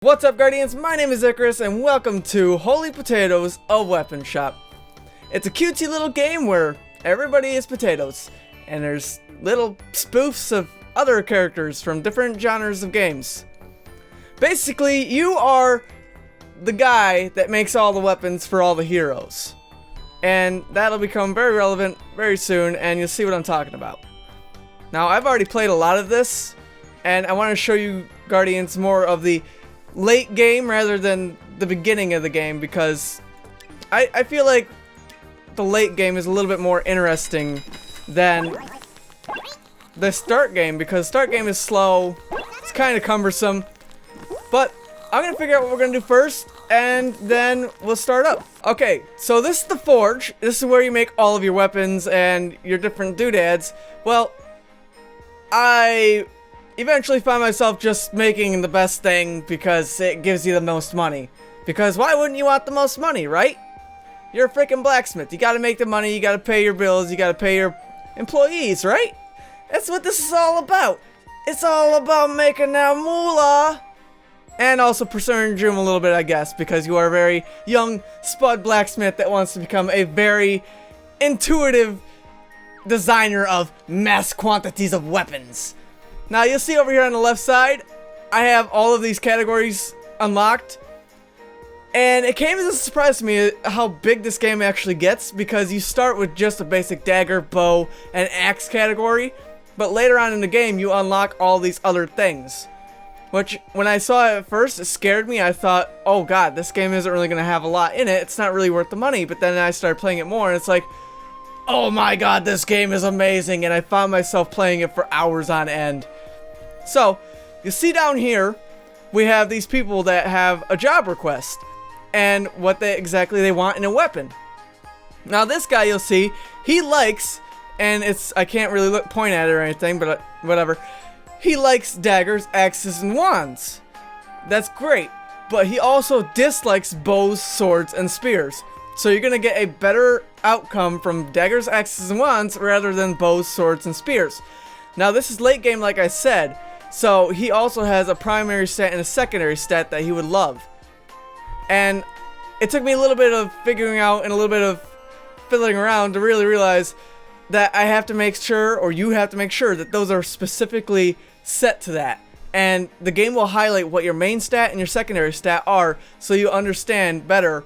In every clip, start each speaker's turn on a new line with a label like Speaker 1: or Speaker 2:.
Speaker 1: What's up, Guardians? My name is Icarus, and welcome to Holy Potatoes, a weapon shop. It's a cutesy little game where everybody is potatoes, and there's little spoofs of other characters from different genres of games. Basically, you are the guy that makes all the weapons for all the heroes. And that'll become very relevant very soon, and you'll see what I'm talking about. Now, I've already played a lot of this, and I want to show you, Guardians, more of the late game rather than the beginning of the game, because I feel like the late game is a little bit more interesting than the start game, because start game is slow, it's kind of cumbersome, but I'm gonna figure out what we're gonna do first, and then we'll start up. Okay, so this is the forge. This is where you make all of your weapons and your different doodads. Well, I eventually found myself just making the best thing because it gives you the most money. Because why wouldn't you want the most money, right? You're a freaking blacksmith. You gotta make the money, you gotta pay your bills, you gotta pay your employees, right? That's what this is all about. It's all about making that moolah. And also pursuing your dream a little bit, I guess, because you are a very young spud blacksmith that wants to become a very intuitive designer of mass quantities of weapons. Now, you'll see over here on the left side, I have all of these categories unlocked. And it came as a surprise to me how big this game actually gets, because you start with just a basic dagger, bow, and axe category. But later on in the game, you unlock all these other things. Which, when I saw it at first, it scared me. I thought, oh god, this game isn't really going to have a lot in it. It's not really worth the money. But then I started playing it more, and it's like, oh my god, this game is amazing. And I found myself playing it for hours on end. So, you see down here, we have these people that have a job request and what exactly they want in a weapon. Now, this guy, you'll see, he likes, and I can't really point at it or anything, but whatever. He likes daggers, axes, and wands. That's great, but he also dislikes bows, swords, and spears. So you're going to get a better outcome from daggers, axes, and wands rather than bows, swords, and spears. Now, this is late game, like I said. So he also has a primary stat and a secondary stat that he would love. And it took me a little bit of figuring out and a little bit of fiddling around to really realize that I have to make sure, or you have to make sure, that those are specifically set to that. And the game will highlight what your main stat and your secondary stat are, so you understand better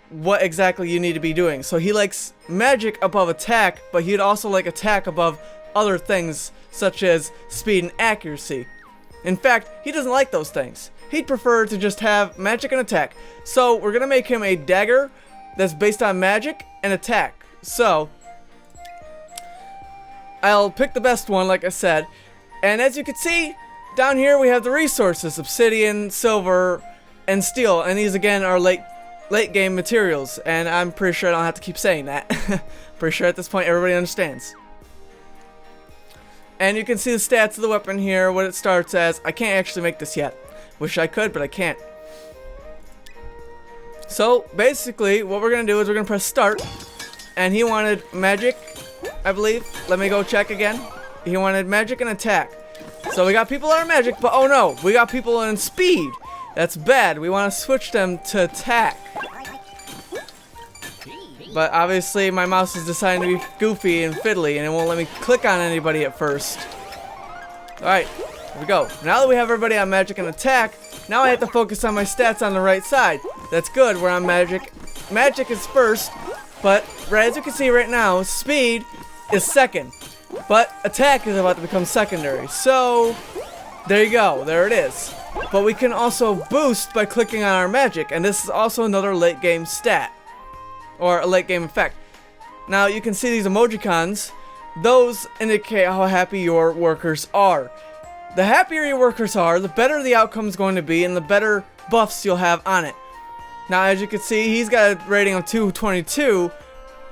Speaker 1: what exactly you need to be doing. So he likes magic above attack, but he'd also like attack above other things such as speed and accuracy. In fact, he doesn't like those things. He'd prefer to just have magic and attack. So we're gonna make him a dagger that's based on magic and attack. So I'll pick the best one, like I said. And as you can see, down here we have the resources: obsidian, silver, and steel. And these again are late game materials. And I'm pretty sure I don't have to keep saying that. Pretty sure at this point everybody understands. And you can see the stats of the weapon here, what it starts as. I can't actually make this yet. Wish I could, but I can't. So, basically, what we're going to do is we're going to press start. And he wanted magic, I believe. Let me go check again. He wanted magic and attack. So we got people that are magic, but oh no, we got people in speed. That's bad. We want to switch them to attack. But obviously my mouse is deciding to be goofy and fiddly, and it won't let me click on anybody at first. Alright, here we go. Now that we have everybody on magic and attack, now I have to focus on my stats on the right side. That's good, we're on magic. Magic is first, but as you can see right now, speed is second. But attack is about to become secondary. So, there you go, there it is. But we can also boost by clicking on our magic, and this is also another late game stat. Or a late game effect. Now you can see these emojicons. Those indicate how happy your workers are. The happier your workers are, the better the outcome is going to be, and the better buffs you'll have on it. Now, as you can see, he's got a rating of 222,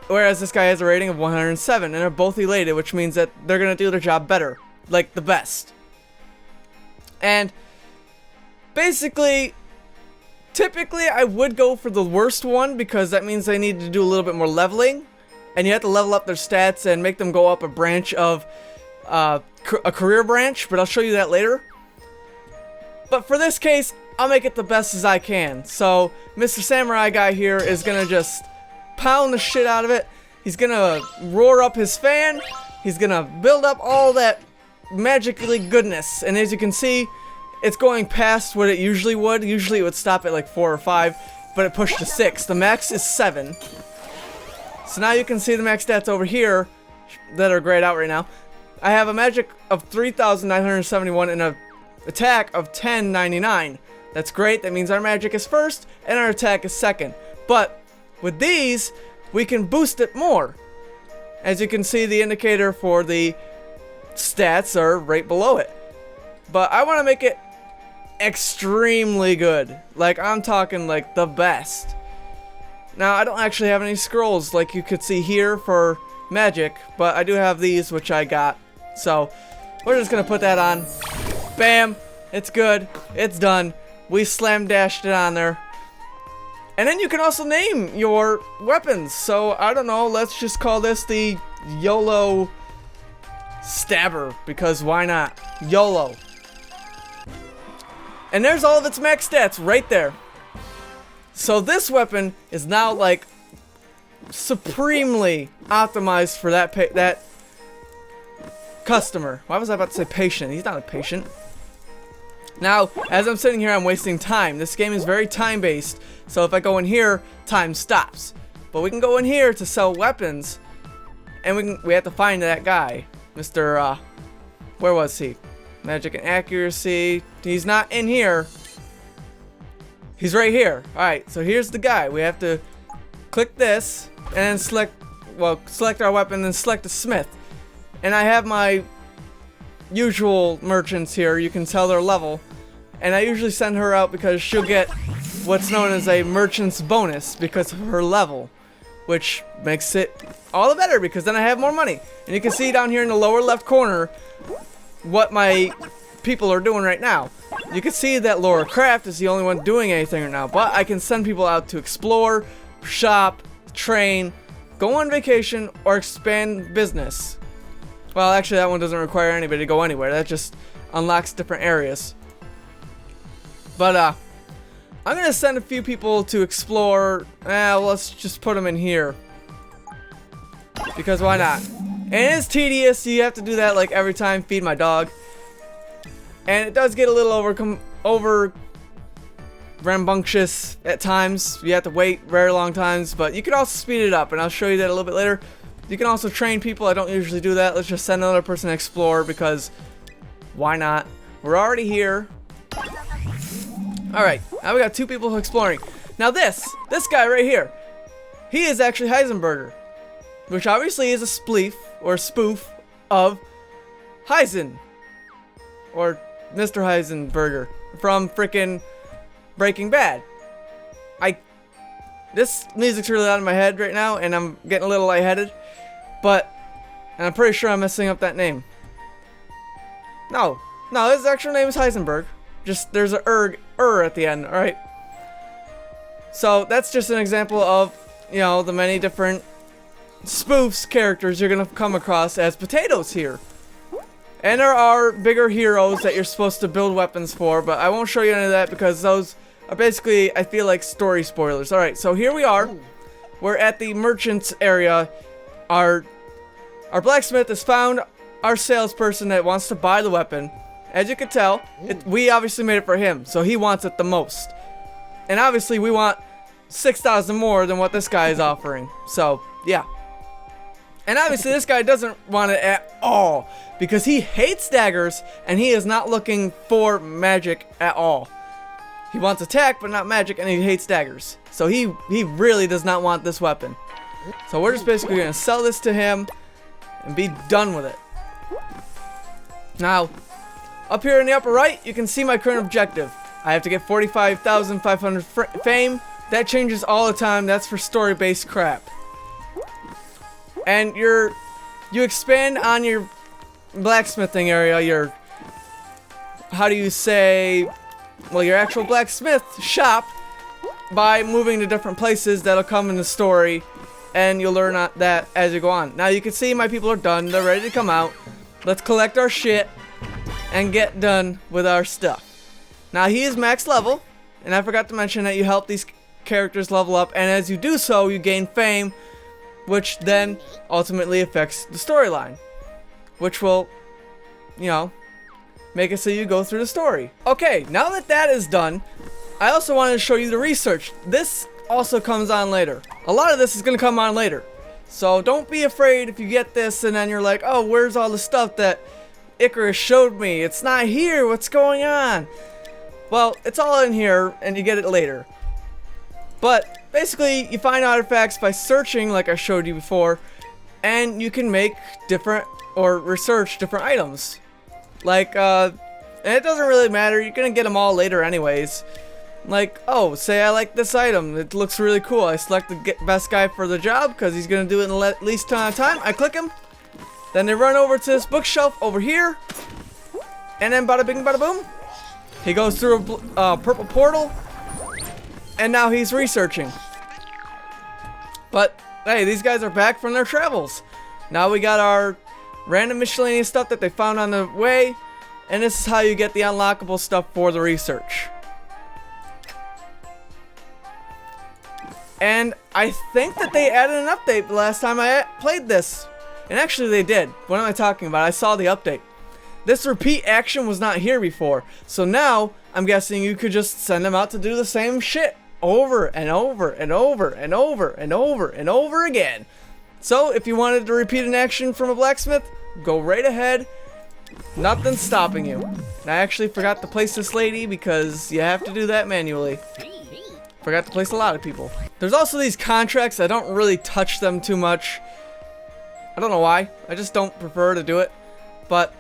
Speaker 1: whereas this guy has a rating of 107, and they're both elated, which means that they're going to do their job better, like the best. And basically, typically, I would go for the worst one, because that means they need to do a little bit more leveling. And you have to level up their stats and make them go up a branch of a career branch, but I'll show you that later. But for this case, I'll make it the best as I can. So Mr. Samurai guy here is gonna just pound the shit out of it. He's gonna roar up his fan. He's gonna build up all that magically goodness. And as you can see, it's going past what it usually would. Usually it would stop at like 4 or 5, but it pushed to 6. The max is 7. So now you can see the max stats over here that are grayed out right now. I have a magic of 3,971 and a attack of 1099. That's great. That means our magic is first and our attack is second. But with these, we can boost it more. As you can see, the indicator for the stats are right below it. But I want to make it extremely good. Like, I'm talking like the best. Now, I don't actually have any scrolls like you could see here for magic, but I do have these, which I got. So we're just gonna put that on. Bam! It's good. It's done. We slam dashed it on there. And then you can also name your weapons. So I don't know, let's just call this the YOLO Stabber, because why not? YOLO. And there's all of its max stats right there. So this weapon is now like supremely optimized for that customer. Why was I about to say patient? He's not a patient. Now, as I'm sitting here, I'm wasting time. This game is very time-based. So if I go in here, time stops. But we can go in here to sell weapons, and we have to find that guy, Mr. Where was he? Magic and accuracy. He's not in here. He's right here. Alright, so here's the guy. We have to click this and select our weapon and select a smith. And I have my usual merchants here. You can tell their level. And I usually send her out because she'll get what's known as a merchant's bonus because of her level. Which makes it all the better because then I have more money. And you can see down here in the lower left corner what my people are doing right now. You can see that Laura Craft is the only one doing anything right now, but I can send people out to explore, shop, train, go on vacation, or expand business. Well, actually that one doesn't require anybody to go anywhere. That just unlocks different areas. But I'm gonna send a few people to explore. Let's just put them in here. Because why not? And it's tedious. You have to do that like every time. Feed my dog. And it does get a little over rambunctious at times. You have to wait very long times, but you can also speed it up, and I'll show you that a little bit later. You can also train people. I don't usually do that. Let's just send another person to explore because why not? We're already here. Alright, now we got 2 people exploring. Now this guy right here, he is actually Heisenberger, which obviously is a spleef or spoof of Heisen, or Mr. Heisenberger from frickin' Breaking Bad. This music's really out of my head right now, and I'm getting a little lightheaded, and I'm pretty sure I'm messing up that name. No, his actual name is Heisenberg. Just there's a at the end. All right. So that's just an example of, you know, the many different spoofs characters you're gonna come across as potatoes here. And there are bigger heroes that you're supposed to build weapons for, but I won't show you any of that because those are basically, I feel like, story spoilers. Alright, so here we are. We're at the merchant's area. Our blacksmith has found our salesperson that wants to buy the weapon. As you can tell, we obviously made it for him, so he wants it the most. And obviously we want 6,000 more than what this guy is offering. So, yeah. And obviously this guy doesn't want it at all, because he hates daggers, and he is not looking for magic at all. He wants attack, but not magic, and he hates daggers. So he really does not want this weapon. So we're just basically going to sell this to him, and be done with it. Now, up here in the upper right, you can see my current objective. I have to get 45,500 fame. That changes all the time. That's for story-based crap. And you expand on your blacksmithing area, your actual blacksmith shop, by moving to different places that'll come in the story, and you'll learn that as you go on. Now you can see my people are done. They're ready to come out. Let's collect our shit and get done with our stuff. Now he is max level, and I forgot to mention that you help these characters level up, and as you do so, you gain fame, which then ultimately affects the storyline, which will, you know, make it so you go through the story. Okay, now that that is done, I also wanted to show you the research. This also comes on later. A lot of this is going to come on later. So don't be afraid if you get this and then you're like, oh, where's all the stuff that Icarus showed me? It's not here. What's going on? Well, it's all in here and you get it later. But basically, you find artifacts by searching like I showed you before, and you can make different or research different items. Like, and it doesn't really matter. You're going to get them all later anyways. Like, oh, say I like this item. It looks really cool. I select the best guy for the job because he's going to do it in the least amount of time. I click him. Then they run over to this bookshelf over here. And then bada bing, bada boom. He goes through a purple portal. And now he's researching. But, hey, these guys are back from their travels. Now we got our random miscellaneous stuff that they found on the way. And this is how you get the unlockable stuff for the research. And I think that they added an update the last time I played this. And actually they did. What am I talking about? I saw the update. This repeat action was not here before. So now, I'm guessing you could just send them out to do the same shit over and over and over and over and over and over again. So if you wanted to repeat an action from a blacksmith, go right ahead. Nothing's stopping you. And I actually forgot to place this lady because you have to do that manually. Forgot to place a lot of people. There's also these contracts. I don't really touch them too much. I don't know why. I just don't prefer to do it. But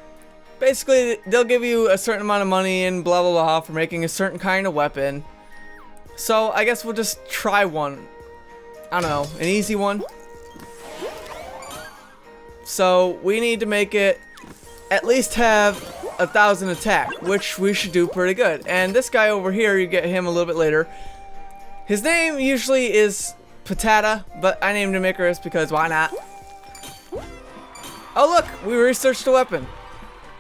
Speaker 1: basically, they'll give you a certain amount of money and blah, blah, blah for making a certain kind of weapon. So I guess we'll just try one. I don't know, an easy one. So we need to make it at least have 1,000 attack, which we should do pretty good. And this guy over here, you get him a little bit later. His name usually is Patata, but I named him Icarus because why not? Oh look, we researched a weapon.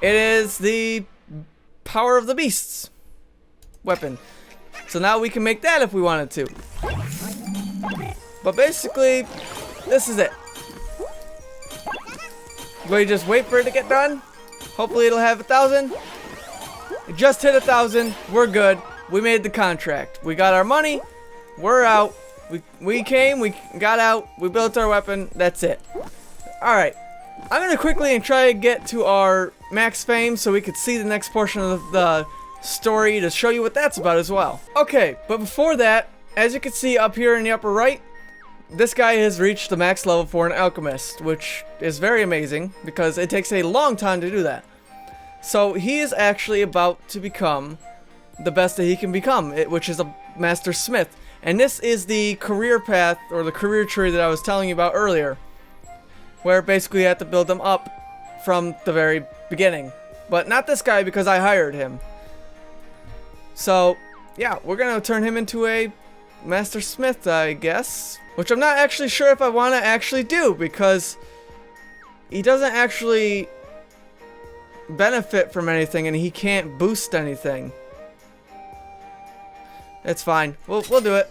Speaker 1: It is the Power of the Beasts weapon. So now we can make that if we wanted to. But basically, this is it. We just wait for it to get done. Hopefully it'll have 1,000. It just hit 1,000. We're good. We made the contract. We got our money. We're out. We came, we got out, we built our weapon, that's it. Alright, I'm going to quickly try to get to our max fame so we could see the next portion of the story to show you what that's about as well. Okay, but before that, as you can see up here in the upper right, this guy has reached the max level for an alchemist, which is very amazing because it takes a long time to do that. So he is actually about to become the best that he can become, which is a master smith. And this is the career path, or the career tree that I was telling you about earlier. Where basically you have to build them up from the very beginning. But not this guy because I hired him. So, yeah, we're going to turn him into a master smith, I guess. Which I'm not actually sure if I want to actually do because he doesn't actually benefit from anything and he can't boost anything. It's fine. We'll do it.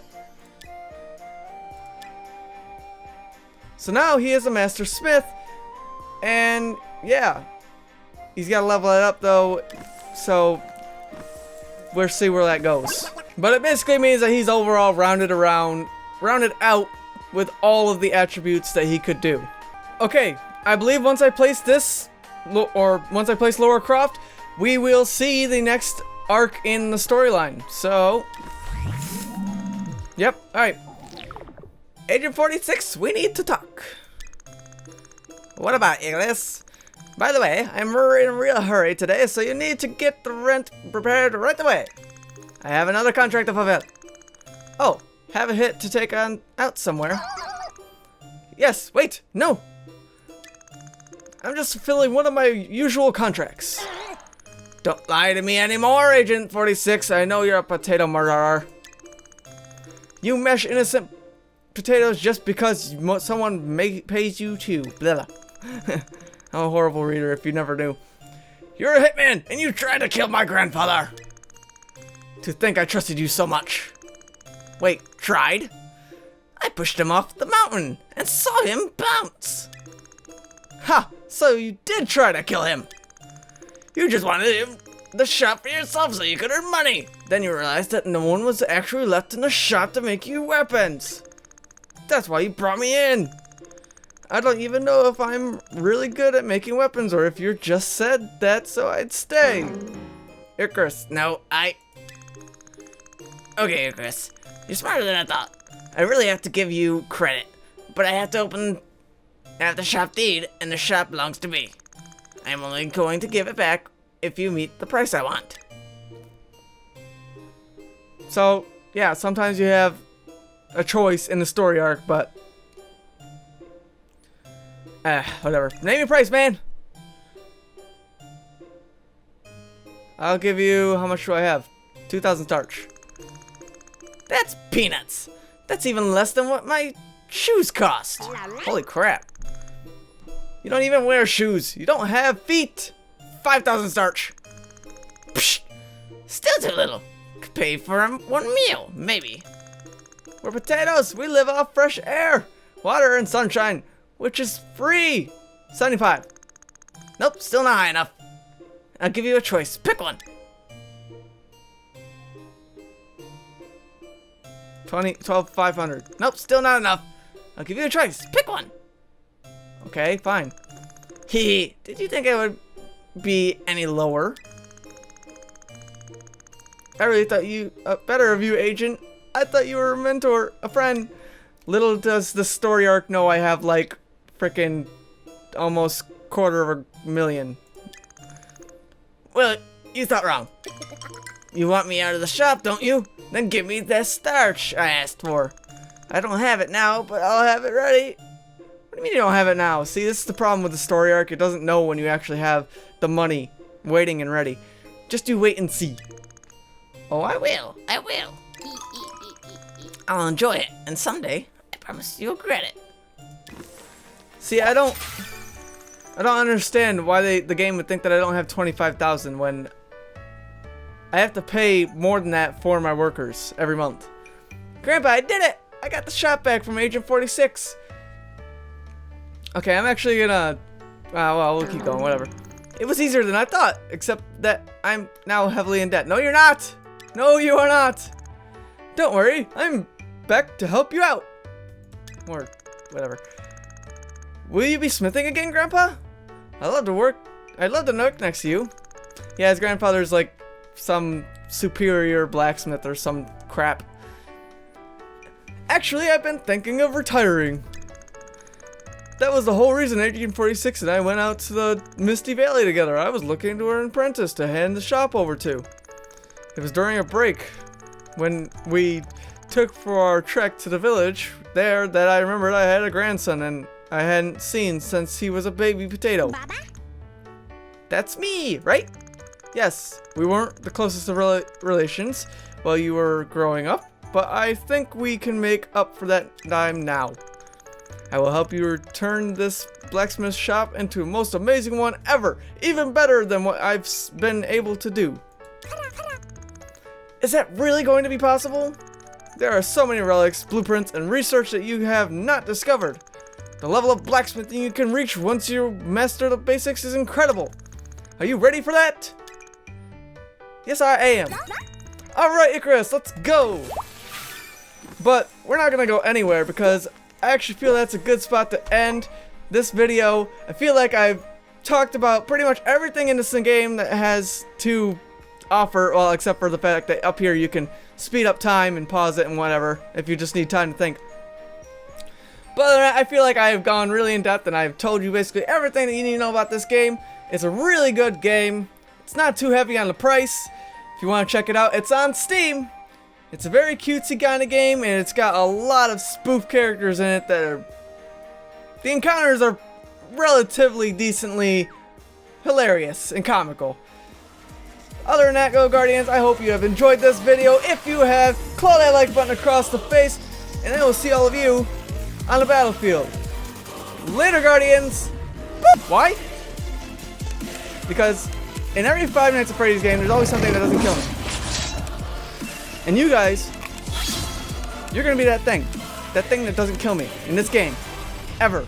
Speaker 1: So now he is a master smith, and yeah, he's got to level it up though. So we'll see where that goes. But it basically means that he's overall rounded out with all of the attributes that he could do. Okay, I believe once I place this, or once I place Laura Croft, we will see the next arc in the storyline. So. Yep, alright. Agent 46, we need to talk. What about Icarus? By the way, I'm in a real hurry today, so you need to get the rent prepared right away. I have another contract to fulfill. Oh, have a hit to take on out somewhere. Yes, wait, no. I'm just fulfilling one of my usual contracts. Don't lie to me anymore, Agent 46. I know you're a potato murderer. You mash innocent potatoes just because someone pays you to. Blah. I'm a horrible reader if you never knew. You're a hitman and you tried to kill my grandfather. To think I trusted you so much. Wait, tried? I pushed him off the mountain and saw him bounce. Ha! So you did try to kill him. You just wanted the shop for yourself so you could earn money. Then you realized that no one was actually left in the shop to make you weapons. That's why you brought me in. I don't even know if I'm really good at making weapons or if you just said that so I'd stay. Icarus, no, Okay, Icarus, you're smarter than I thought. I really have to give you credit, but I have the shop deed, and the shop belongs to me. I'm only going to give it back if you meet the price I want. So, yeah, sometimes you have a choice in the story arc, but whatever. Name your price, man. I'll give you, how much do I have? 2,000 starch. That's peanuts. That's even less than what my shoes cost. Holy crap. You don't even wear shoes. You don't have feet. 5,000 starch. Psh, still too little. Could pay for one meal, maybe. We're potatoes. We live off fresh air, water, and sunshine, which is free. 75. Nope, still not high enough. I'll give you a choice. Pick one. 12,500. Nope, still not enough. I'll give you a choice. Pick one. Okay, fine. Hee, did you think I would be any lower? I really thought you, better of you, agent. I thought you were a mentor, a friend. Little does the story arc know I have like frickin' almost 250,000. Well, you thought wrong. You want me out of the shop, don't you? Then give me that starch I asked for. I don't have it now, but I'll have it ready. What do you mean you don't have it now? See, this is the problem with the story arc. It doesn't know when you actually have the money waiting and ready. Just you wait and see. Oh, I will. I will. I'll enjoy it, and someday, I promise you'll regret it. See, I don't understand why the game would think that I don't have 25,000 when I have to pay more than that for my workers every month. Grandpa, I did it! I got the shop back from Agent 46. Okay, I'm actually gonna... well, we'll keep going, whatever. It was easier than I thought, except that I'm now heavily in debt. No, you're not! No, you are not! Don't worry, I'm back to help you out. Or whatever. Will you be smithing again, Grandpa? I'd love to work next to you. Yeah, his grandfather's like some superior blacksmith or some crap. Actually, I've been thinking of retiring. That was the whole reason Agent 46 and I went out to the Misty Valley together. I was looking to an apprentice to hand the shop over to. It was during a break when we took for our trek to the village there that I remembered I had a grandson and I hadn't seen since he was a baby potato. Baba? That's me, right? Yes, we weren't the closest of relations while you were growing up, but I think we can make up for that time now. I will help you turn this blacksmith shop into the most amazing one ever, even better than what I've been able to do. Is that really going to be possible? There are so many relics, blueprints, and research that you have not discovered. The level of blacksmithing you can reach once you master the basics is incredible. Are you ready for that? Yes, I am. Alright, Icarus, let's go! But we're not gonna go anywhere because I actually feel that's a good spot to end this video. I feel like I've talked about pretty much everything in this game that has to offer, well, except for the fact that up here you can speed up time and pause it and whatever if you just need time to think. But other than that, I feel like I've gone really in depth and I've told you basically everything that you need to know about this game. It's a really good game. It's not too heavy on the price. If you want to check it out, it's on Steam. It's a very cutesy kind of game, and it's got a lot of spoof characters in it that are... The encounters are relatively decently hilarious and comical. Other than that, Go Guardians, I hope you have enjoyed this video. If you have, claw that like button across the face, and I will see all of you on the battlefield. Later, Guardians! Boop. Why? Because in every Five Nights at Freddy's game, there's always something that doesn't kill me. And you guys, you're gonna be that thing that doesn't kill me in this game, ever.